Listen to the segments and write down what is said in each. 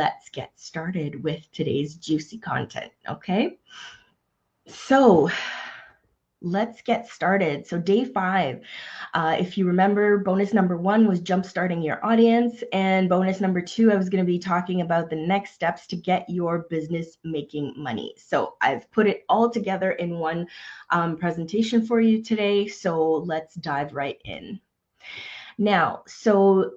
let's get started with today's juicy content, okay? So let's get started. So day 5, if you remember, bonus number 1 was jumpstarting your audience, and bonus number 2, I was going to be talking about the next steps to get your business making money. So I've put it all together in one presentation for you today. So let's dive right in. Now, so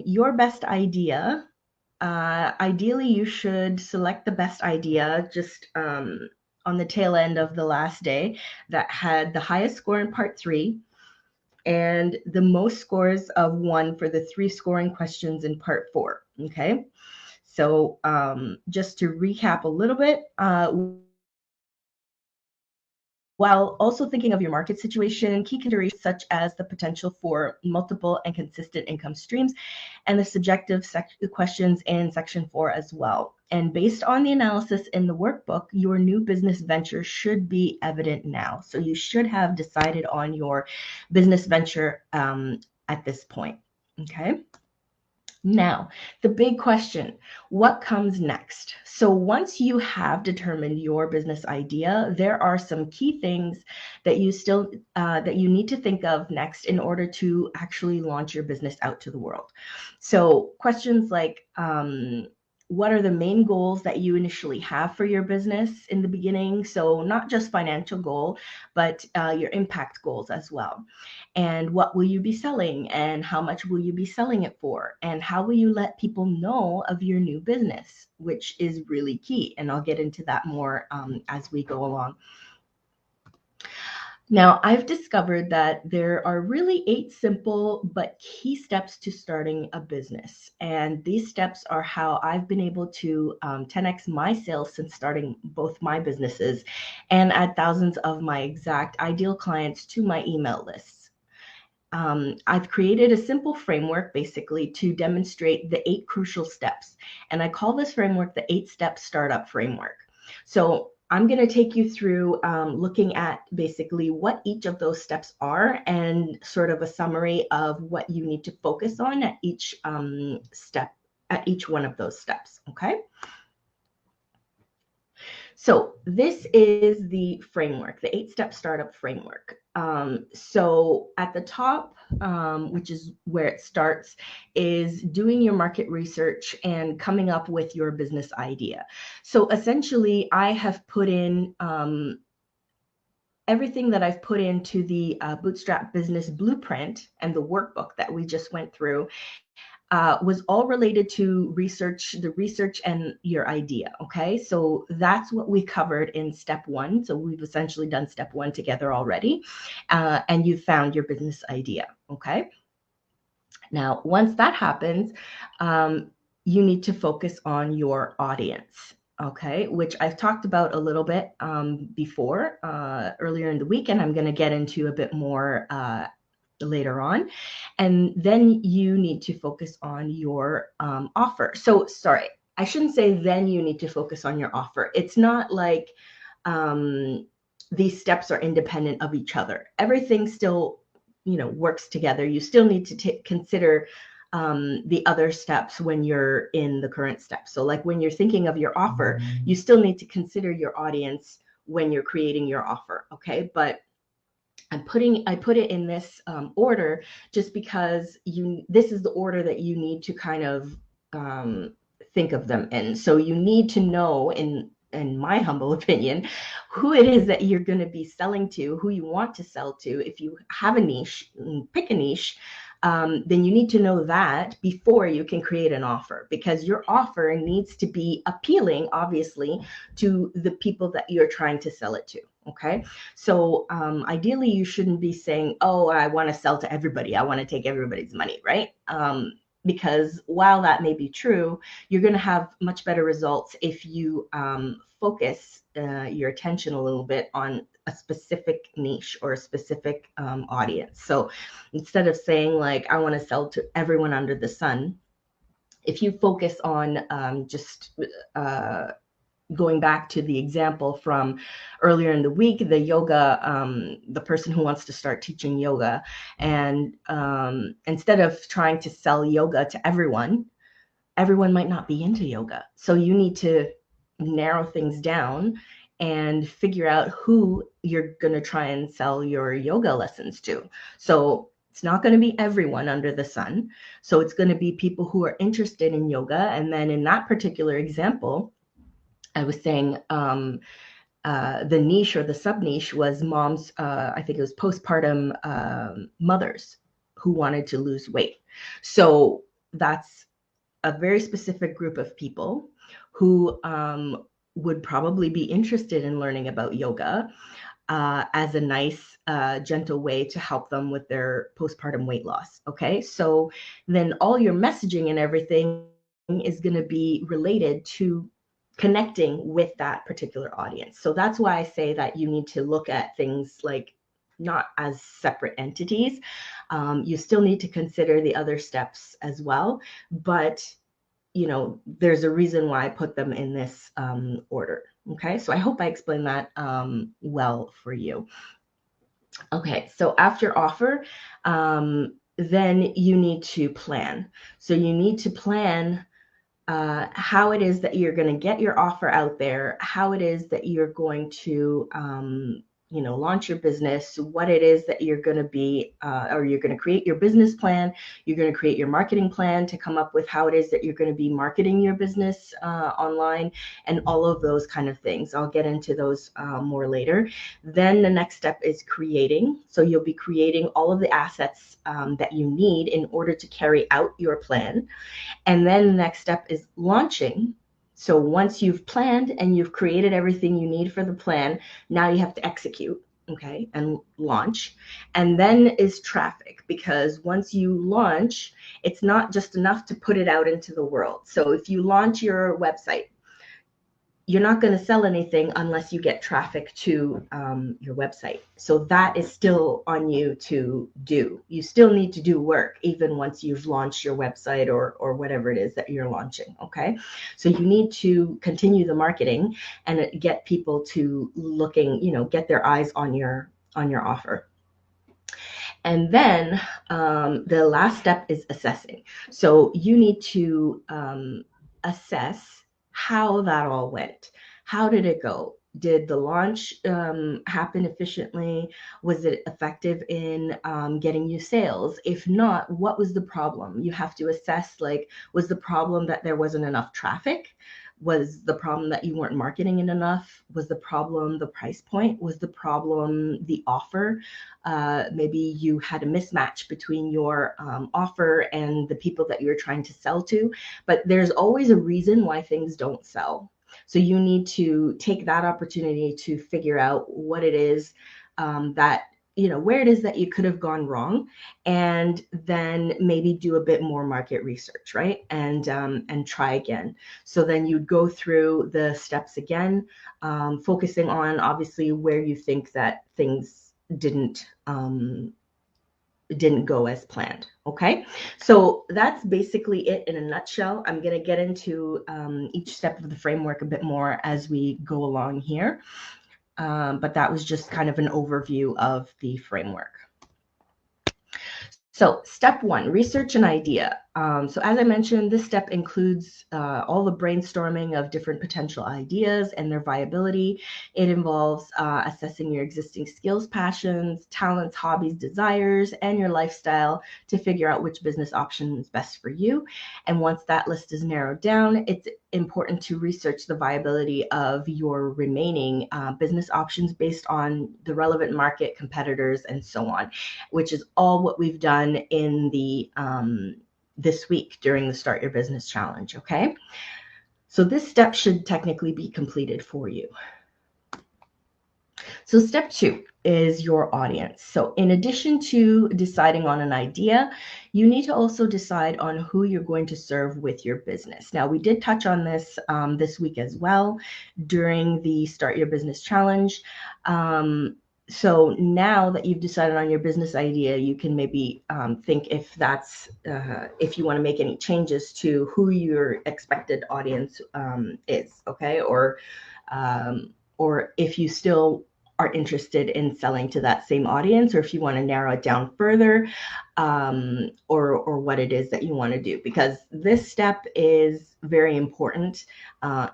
your best idea, ideally you should select the best idea just on the tail end of the last day that had the highest score in part 3 and the most scores of 1 for the 3 scoring questions in part 4. Okay, so just to recap a little bit, while also thinking of your market situation, key considerations such as the potential for multiple and consistent income streams and the subjective questions in section 4 as well. And based on the analysis in the workbook, your new business venture should be evident now. So you should have decided on your business venture at this point, okay? Now, the big question, what comes next? So once you have determined your business idea, there are some key things that you need to think of next in order to actually launch your business out to the world. So questions like, what are the main goals that you initially have for your business in the beginning? So not just financial goal, but your impact goals as well. And what will you be selling? And how much will you be selling it for? And how will you let people know of your new business, which is really key. And I'll get into that more as we go along. Now, I've discovered that there are really 8 simple but key steps to starting a business. And these steps are how I've been able to 10x my sales since starting both my businesses and add thousands of my exact ideal clients to my email lists. I've created a simple framework basically to demonstrate the 8 crucial steps. And I call this framework the 8-step startup framework. So I'm going to take you through looking at basically what each of those steps are and sort of a summary of what you need to focus on at each step, at each one of those steps, okay? So this is the framework, the 8-step startup framework. So at the top, which is where it starts, is doing your market research and coming up with your business idea. So essentially, I have put in everything that I've put into the Bootstrap Business Blueprint and the workbook that we just went through was all related to the research and your idea, okay? So that's what we covered in step 1. So we've essentially done step 1 together already, and you found your business idea, okay? Now, once that happens, you need to focus on your audience, okay? Which I've talked about a little bit before, earlier in the week, and I'm gonna get into a bit more later on. And then you need to focus on your offer. So sorry, I shouldn't say then you need to focus on your offer. It's not like these steps are independent of each other. Everything still, works together. You still need to consider the other steps when you're in the current steps. So like when you're thinking of your offer, you still need to consider your audience when you're creating your offer, okay? But I put it in this order just because this is the order that you need to kind of think of them in. So you need to know, in my humble opinion, who it is that you're going to be selling to, who you want to sell to. If you have a niche, pick a niche. Then you need to know that before you can create an offer, because your offer needs to be appealing, obviously, to the people that you're trying to sell it to. Okay, so ideally you shouldn't be saying, oh, I want to sell to everybody, I want to take everybody's money, right? Because while that may be true, you're going to have much better results if you focus your attention a little bit on a specific niche or a specific audience. So instead of saying like, I want to sell to everyone under the sun, if you focus on going back to the example from earlier in the week, the yoga, the person who wants to start teaching yoga, and instead of trying to sell yoga to everyone, everyone might not be into yoga. So you need to narrow things down and figure out who you're going to try and sell your yoga lessons to. So it's not going to be everyone under the sun. So it's going to be people who are interested in yoga. And then in that particular example, I was saying the niche or the sub niche was moms, I think it was postpartum mothers who wanted to lose weight. So that's a very specific group of people who would probably be interested in learning about yoga as a nice, gentle way to help them with their postpartum weight loss. Okay, so then all your messaging and everything is going to be related to connecting with that particular audience. So that's why I say that you need to look at things like not as separate entities. You still need to consider the other steps as well, but there's a reason why I put them in this order. Okay, so I hope I explained that well for you. Okay, so after offer, then you need to plan. So you need to plan how it is that you're going to get your offer out there, how it is that you're going to launch your business, what it is that you're going to be, or you're going to create your business plan, you're going to create your marketing plan to come up with how it is that you're going to be marketing your business online, and all of those kind of things. I'll get into those more later. Then the next step is creating. So you'll be creating all of the assets that you need in order to carry out your plan. And then the next step is launching. So once you've planned and you've created everything you need for the plan, now you have to execute, okay, and launch. And then is traffic, because once you launch, it's not just enough to put it out into the world. So if you launch your website, you're not going to sell anything unless you get traffic to your website. So that is still on you to do. You still need to do work even once you've launched your website or whatever it is that you're launching. Okay, so you need to continue the marketing and get people to get their eyes on your offer. And then the last step is assessing. So you need to assess how that all went. How did it go? Did the launch happen efficiently? Was it effective in getting you sales? If not, what was the problem? You have to assess, was the problem that there wasn't enough traffic? Was the problem that you weren't marketing it enough? Was the problem the price point? Was the problem the offer? Maybe you had a mismatch between your offer and the people that you're trying to sell to. But there's always a reason why things don't sell. So you need to take that opportunity to figure out what it is that where it is that you could have gone wrong, and then maybe do a bit more market research, right? And try again. So then you'd go through the steps again, focusing on obviously where you think that things didn't go as planned. Okay, so that's basically it in a nutshell. I'm going to get into each step of the framework a bit more as we go along here. But that was just kind of an overview of the framework. So step one, research an idea. So as I mentioned, this step includes all the brainstorming of different potential ideas and their viability. It involves assessing your existing skills, passions, talents, hobbies, desires, and your lifestyle to figure out which business option is best for you. And once that list is narrowed down, it's important to research the viability of your remaining business options based on the relevant market, competitors, and so on, which is all what we've done in the this week during the Start Your Business Challenge. Okay, so this step should technically be completed for you. So step two is your audience. So in addition to deciding on an idea, you need to also decide on who you're going to serve with your business. Now, we did touch on this this week as well during the Start Your Business Challenge. So now that you've decided on your business idea, you can maybe think if if you want to make any changes to who your expected audience is, okay? Or if you still are interested in selling to that same audience, or if you want to narrow it down further, or what it is that you want to do, because this step is very important.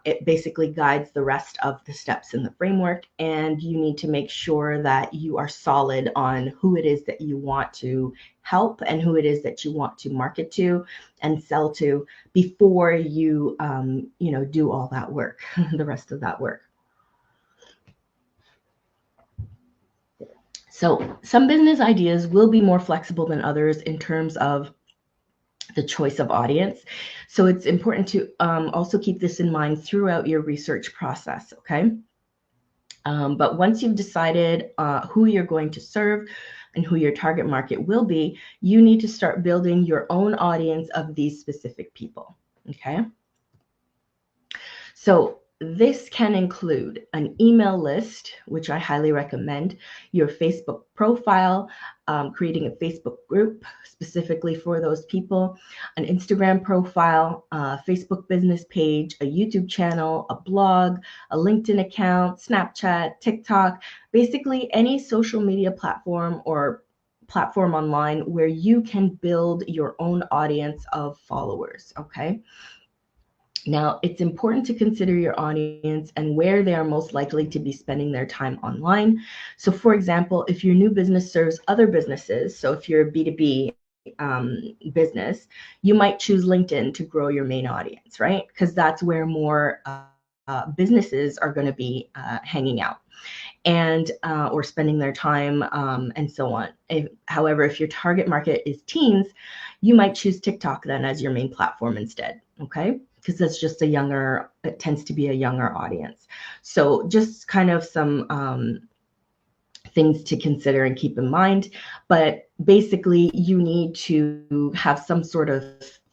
It basically guides the rest of the steps in the framework, and you need to make sure that you are solid on who it is that you want to help and who it is that you want to market to and sell to before you do all that work, the rest of that work. So some business ideas will be more flexible than others in terms of the choice of audience. So it's important to also keep this in mind throughout your research process, okay? But once you've decided who you're going to serve and who your target market will be, you need to start building your own audience of these specific people, okay? So this can include an email list, which I highly recommend, your Facebook profile, creating a Facebook group specifically for those people, an Instagram profile, a Facebook business page, a YouTube channel, a blog, a LinkedIn account, Snapchat, TikTok, basically any social media platform or platform online where you can build your own audience of followers, okay? Now, it's important to consider your audience and where they are most likely to be spending their time online. So, for example, if your new business serves other businesses, so if you're a B2B business, you might choose LinkedIn to grow your main audience, right? Because that's where more businesses are going to be hanging out and or spending their time and so on. However, if your target market is teens, you might choose TikTok then as your main platform instead, okay? Because that's just it tends to be a younger audience. So just kind of some things to consider and keep in mind. But basically, you need to have some sort of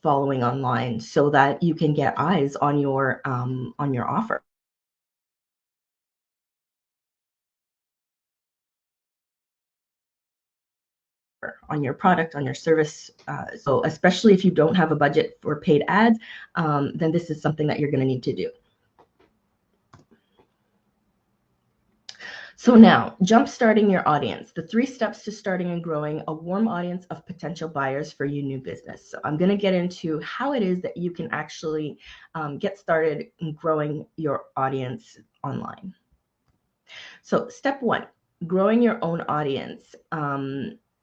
following online so that you can get eyes on your offer, on your product, on your service. So especially if you don't have a budget for paid ads, then this is something that you're going to need to do. So now, jump-starting your audience, the 3 steps to starting and growing a warm audience of potential buyers for your new business. So I'm going to get into how it is that you can actually get started in growing your audience online. So step 1, growing your own audience.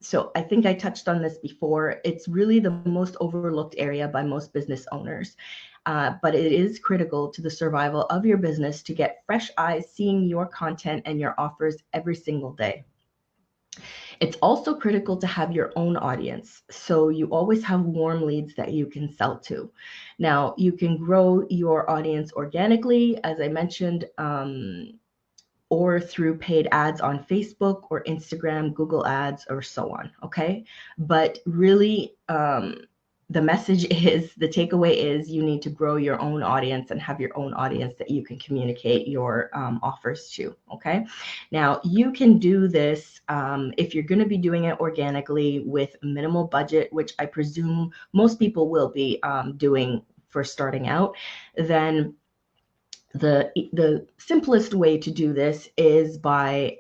So I think I touched on this before. It's really the most overlooked area by most business owners. But it is critical to the survival of your business to get fresh eyes seeing your content and your offers every single day. It's also critical to have your own audience, so you always have warm leads that you can sell to. Now, you can grow your audience organically, as I mentioned, or through paid ads on Facebook or Instagram, Google Ads, or so on, okay? But really, the message is, the takeaway is, you need to grow your own audience and have your own audience that you can communicate your offers to, okay? Now, you can do this if you're going to be doing it organically with minimal budget, which I presume most people will be doing for starting out. Then the simplest way to do this is by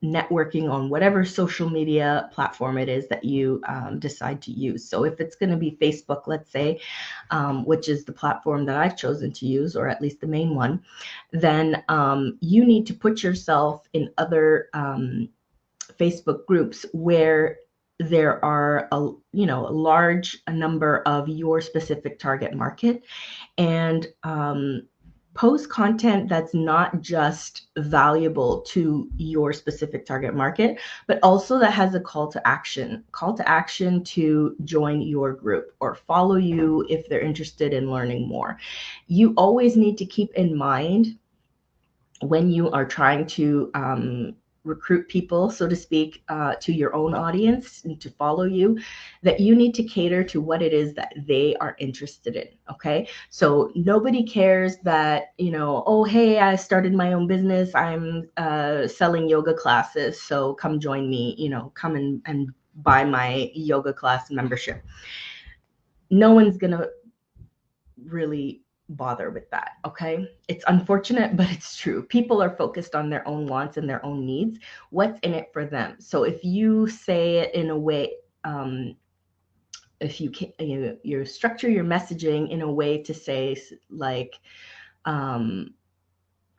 networking on whatever social media platform it is that you decide to use. So if it's going to be Facebook, let's say, which is the platform that I've chosen to use, or at least the main one, then you need to put yourself in other Facebook groups where there are a large number of your specific target market, and post content that's not just valuable to your specific target market, but also that has a call to action to join your group or follow you if they're interested in learning more. You always need to keep in mind when you are trying to recruit people, so to speak, to your own audience and to follow you, that you need to cater to what it is that they are interested in, okay? So nobody cares that, oh, hey, I started my own business. I'm selling yoga classes, so come join me, come and buy my yoga class membership. No one's going to really bother with that. Okay. It's unfortunate, but it's true. People are focused on their own wants and their own needs. What's in it for them? So if you say it in a way, if you can, you structure your messaging in a way to say like,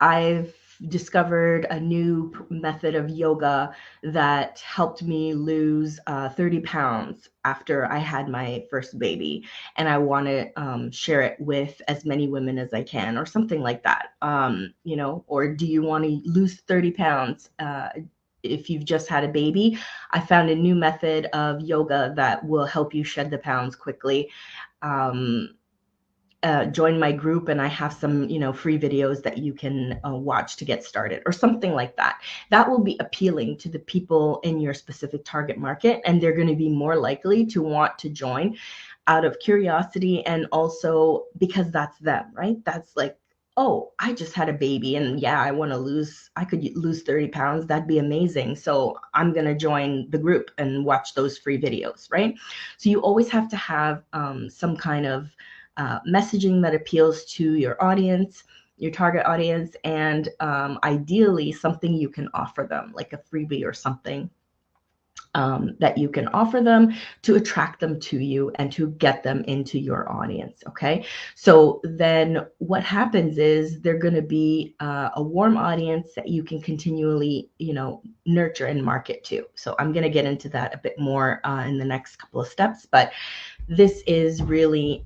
I've discovered a new method of yoga that helped me lose 30 pounds after I had my first baby. And I want to share it with as many women as I can, or something like that. Or do you want to lose 30 pounds? If you've just had a baby, I found a new method of yoga that will help you shed the pounds quickly. Join my group and I have some, free videos that you can watch to get started, or something like that. That will be appealing to the people in your specific target market, and they're going to be more likely to want to join out of curiosity, and also because that's them, right? That's like, oh, I just had a baby and yeah, I could lose 30 pounds. That'd be amazing. So I'm going to join the group and watch those free videos, right? So you always have to have some kind of messaging that appeals to your audience, your target audience, and ideally something you can offer them, like a freebie or something that you can offer them to attract them to you and to get them into your audience. Okay. So then what happens is they're going to be a warm audience that you can continually, nurture and market to. So I'm going to get into that a bit more in the next couple of steps, but this is really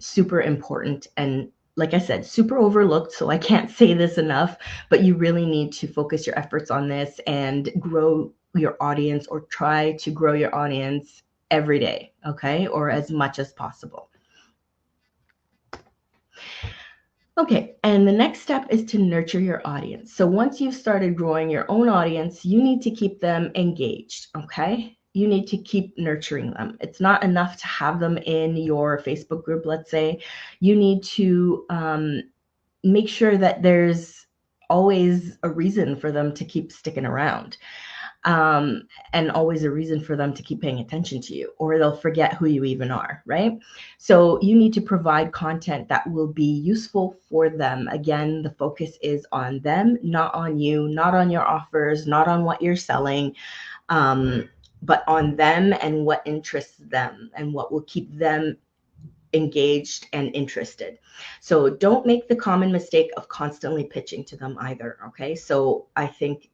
super important, and like I said, super overlooked. So I can't say this enough, but you really need to focus your efforts on this and grow your audience, or try to grow your audience every day, okay? Or as much as possible. Okay, and the next step is to nurture your audience. So once you've started growing your own audience, you need to keep them engaged, okay? You need to keep nurturing them. It's not enough to have them in your Facebook group, let's say. You need to make sure that there's always a reason for them to keep sticking around. And always a reason for them to keep paying attention to you, or they'll forget who you even are, right? So you need to provide content that will be useful for them. Again, the focus is on them, not on you, not on your offers, not on what you're selling, but on them and what interests them and what will keep them engaged and interested. So don't make the common mistake of constantly pitching to them either, okay? So I think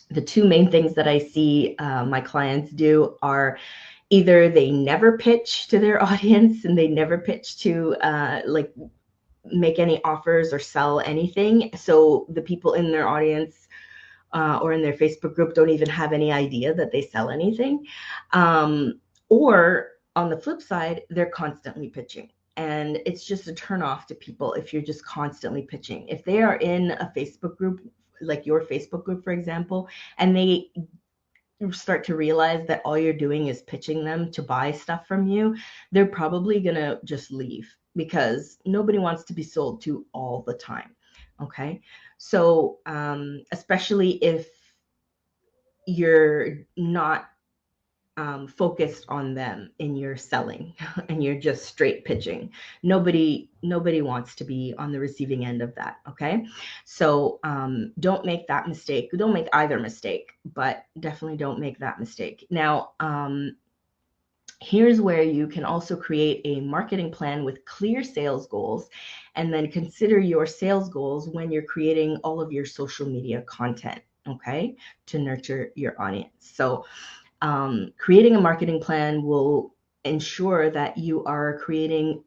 the two main things that I see my clients do are either they never pitch to their audience, and they never pitch to make any offers or sell anything. So the people in their audience or in their Facebook group don't even have any idea that they sell anything. Or on the flip side, they're constantly pitching. And it's just a turn off to people if you're just constantly pitching. If they are in a Facebook group, like your Facebook group, for example, and they start to realize that all you're doing is pitching them to buy stuff from you, they're probably going to just leave, because nobody wants to be sold to all the time. Okay. So, especially if you're not focused on them in your selling and you're just straight pitching, nobody wants to be on the receiving end of that. Okay. So don't make that mistake. Don't make either mistake, but definitely don't make that mistake. Now, here's where you can also create a marketing plan with clear sales goals, and then consider your sales goals when you're creating all of your social media content, okay, to nurture your audience. So creating a marketing plan will ensure that you are creating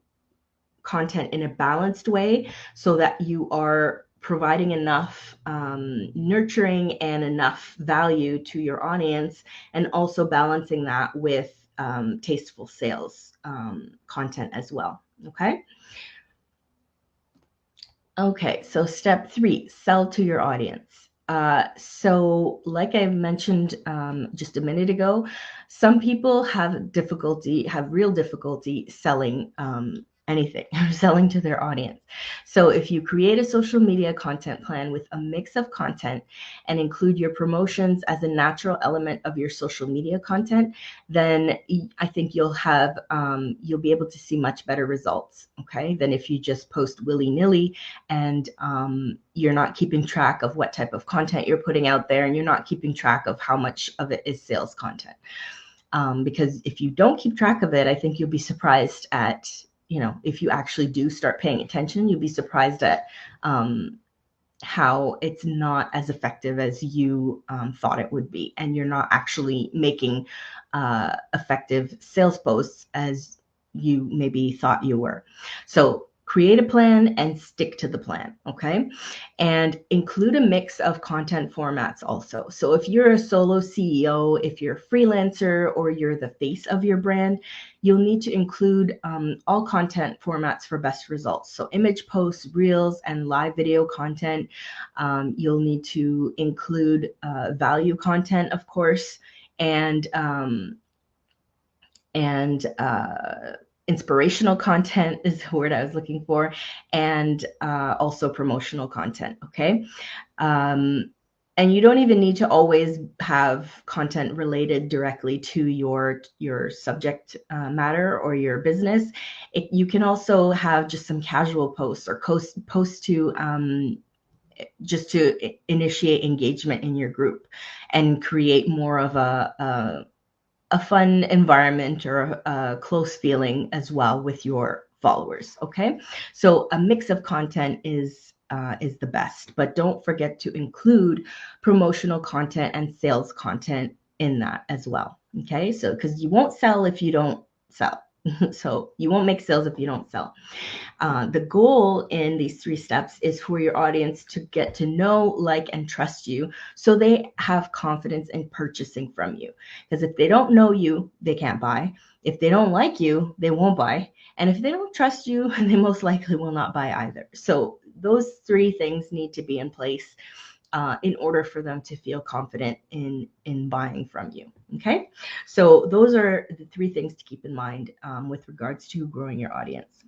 content in a balanced way, so that you are providing enough nurturing and enough value to your audience, and also balancing that with tasteful sales content as well. Okay. Okay, so step 3, sell to your audience. So like I mentioned just a minute ago, some people have real difficulty selling anything. You're selling to their audience. So if you create a social media content plan with a mix of content and include your promotions as a natural element of your social media content, then I think you'll be able to see much better results, okay, than if you just post willy-nilly and you're not keeping track of what type of content you're putting out there, and you're not keeping track of how much of it is sales content. Because if you don't keep track of it, I think you'll be surprised at, if you actually do start paying attention, you'll be surprised at how it's not as effective as you thought it would be. And you're not actually making effective sales posts as you maybe thought you were. So create a plan and stick to the plan, okay? And include a mix of content formats also. So if you're a solo CEO, if you're a freelancer, or you're the face of your brand, you'll need to include all content formats for best results. So image posts, reels, and live video content. You'll need to include value content, of course, and inspirational content is the word I was looking for, and also promotional content, okay? And you don't even need to always have content related directly to your subject matter or your business. You can also have just some casual posts or posts to just to initiate engagement in your group and create more of a fun environment or a close feeling as well with your followers, okay? So a mix of content is the best, but don't forget to include promotional content and sales content in that as well, okay? So because you won't sell if you don't sell. So you won't make sales if you don't sell. The goal in these 3 steps is for your audience to get to know, like, and trust you, so they have confidence in purchasing from you. Because if they don't know you, they can't buy. If they don't like you, they won't buy. And if they don't trust you, they most likely will not buy either. So those 3 things need to be in place in order for them to feel confident in buying from you. Okay, so those are the 3 things to keep in mind with regards to growing your audience.